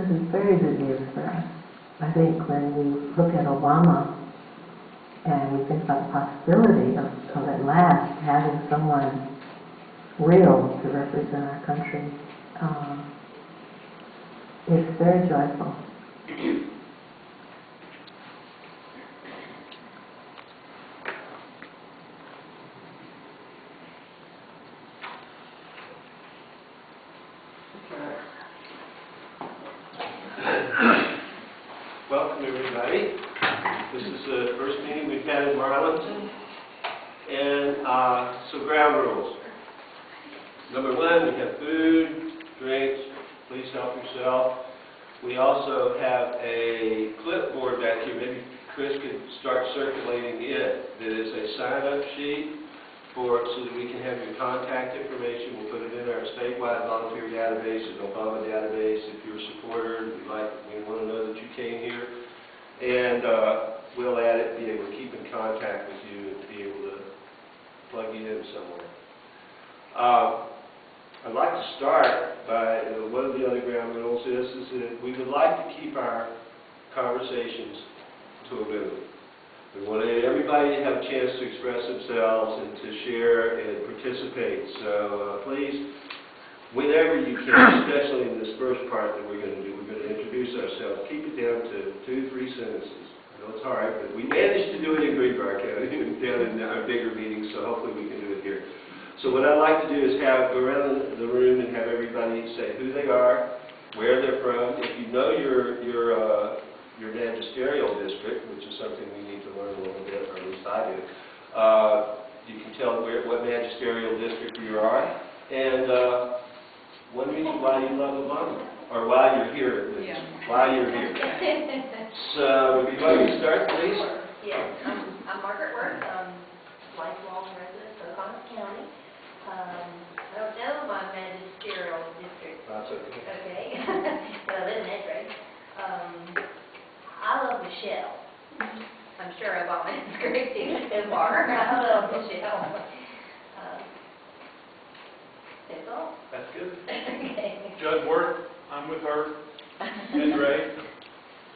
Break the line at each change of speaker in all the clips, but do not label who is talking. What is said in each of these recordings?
is very good news for us. I think when we look at Obama and we think about the possibility of at last having someone real to represent our country, it's very joyful.
Welcome, everybody. This is the first meeting we've had in Marlington. And so ground rules. Number one, we have food, drinks, please help yourself. We also have a clipboard back here. Maybe Chris could start circulating it. That is a sign-up sheet so that we can have your contact information. We'll put it in our statewide volunteer database, an Obama database. If you're a supporter, we want to know that you came here. And we'll add it, be able to keep in contact with you and be able to plug you in somewhere. I'd like to start by, one of the other ground rules is that we would like to keep our conversations to a minimum. We want everybody to have a chance to express themselves and to share and participate. So please, whenever you can, especially in this first part that we're going to do, we're going to introduce ourselves. Keep it down to 2-3 sentences. I know it's hard, but we managed to do it in Greenbrier County, down in our bigger meetings, so hopefully we can do it here. So what I'd like to do is go around the room and have everybody say who they are, where they're from. If you know your magisterial district, which is something we need to learn a little bit, or at least I do, you can tell what magisterial district you are, and one reason why you love Obama, or why you're here, at least. Yeah. Why you're here. So, would you like to start, please?
Yes, I'm Margaret Worth. I'm lifelong resident of Oconee County. I don't know my magisterial district.
That's okay.
Okay, but I live in Edgeray. I love Michelle. I'm sure Obama is great too so far. I love Michelle. That's all.
That's good.
Okay.
Judd Worth, I'm with her. Edgeray,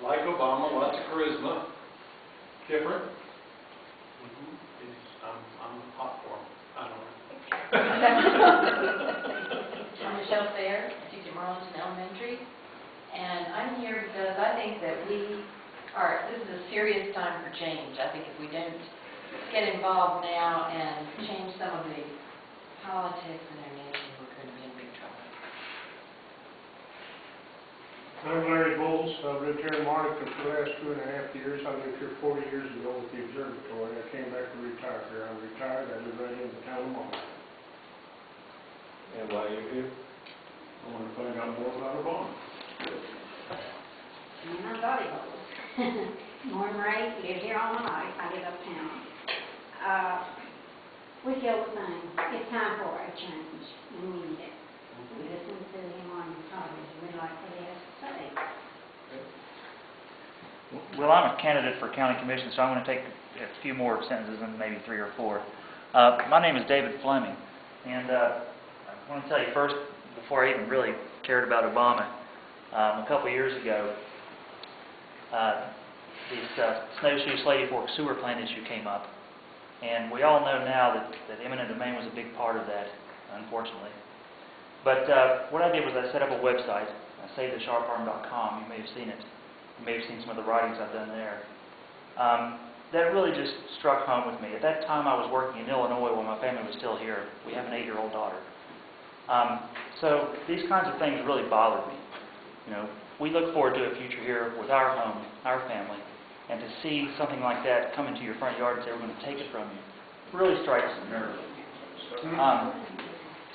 like Obama, lots of charisma. Different. I'm hot for him. I don't know.
I'm Michelle Fair. I teach at Marlington Elementary, and I'm here because I think that this is a serious time for change. I think if we don't get involved now and change some of the politics in our nation, we're going to be in big trouble.
I'm Larry Bowles. I've lived here in Marlington for the last 2.5 years. I lived here 40 years ago with the observatory. I came back to retire here. I'm retired. I live right in the town of Marlington.
And why you're here?
I want to find out more about Obama.
And I'm Dottie Bowles. Born and raised, lived here all my life. I live uptown. We feel the same. It's time for a change, and we need it. We listen to him on television. We like what he has to say.
Well, I'm a candidate for county commission, so I'm going to take a few more sentences than maybe 3 or 4. My name is David Fleming, and I want to tell you first, before I even really cared about Obama, a couple of years ago, this Snowshoe Slady Fork sewer plant issue came up, and we all know now that eminent domain was a big part of that, unfortunately. But what I did was I set up a website, savethisharparm.com. You may have seen it. You may have seen some of the writings I've done there. That really just struck home with me. At that time, I was working in Illinois when my family was still here. We have an 8-year-old daughter. So these kinds of things really bothered me. You know, we look forward to a future here with our home, our family, and to see something like that come into your front yard and say, we're going to take it from you, really strikes a nerve.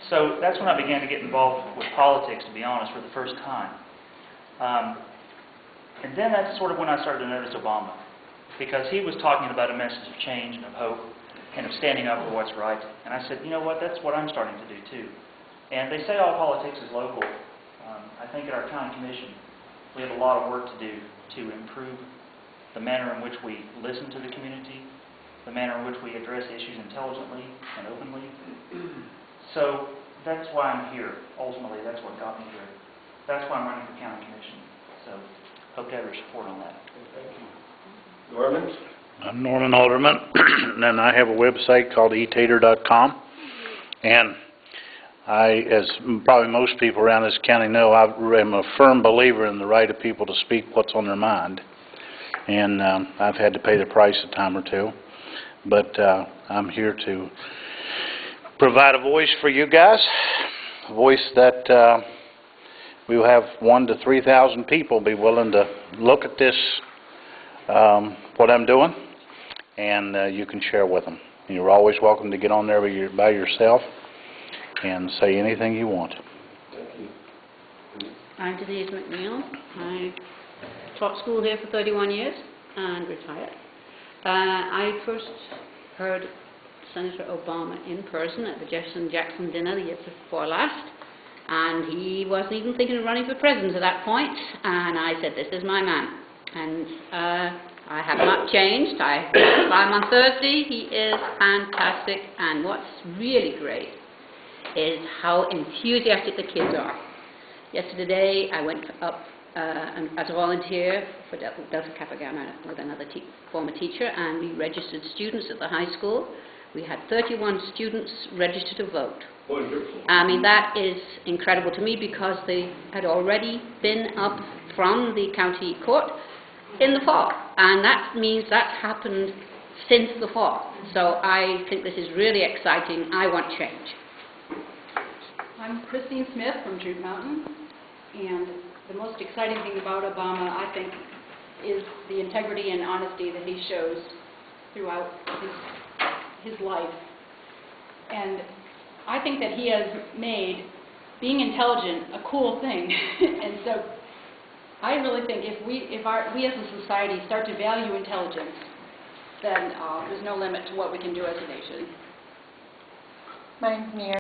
So that's when I began to get involved with politics, to be honest, for the first time. And then that's sort of when I started to notice Obama, because he was talking about a message of change and of hope and of standing up for what's right. And I said, you know what, that's what I'm starting to do too. And they say all politics is local. I think at our county commission, we have a lot of work to do to improve the manner in which we listen to the community, the manner in which we address issues intelligently and openly. So that's why I'm here. Ultimately, that's what got me here. That's why I'm running for county commission. hope to have your support on that.
Thank you. Norman?
I'm Norman Halderman, and I have a website called etater.com. And I, as probably most people around this county know, I am a firm believer in the right of people to speak what's on their mind. And I've had to pay the price a time or two. But I'm here to provide a voice for you guys, a voice that we will have 1,000 to 3,000 people be willing to look at this, what I'm doing, and you can share with them. You're always welcome to get on there by yourself and say anything you want.
Thank you.
I'm Denise McNeil. I taught school here for 31 years and retired. I first heard Senator Obama in person at the Jefferson Jackson dinner the year before last, and he wasn't even thinking of running for president at that point, and I said, this is my man. And I have not changed. I saw him on Thursday. He is fantastic, and what's really great is how enthusiastic the kids are. Yesterday, I went up as a volunteer for Delta Kappa Gamma with another former teacher, and we registered students at the high school. We had 31 students registered to vote.
Wonderful.
I mean, that is incredible to me because they had already been up from the county court in the fall, and that means that's happened since the fall. So I think this is really exciting. I want change.
I'm Christine Smith from Jude Mountain, and the most exciting thing about Obama, I think, is the integrity and honesty that he shows throughout his life. And I think that he has made being intelligent a cool thing. And so I really think if we as a society start to value intelligence, then there's no limit to what we can do as a nation.
My name's Mary.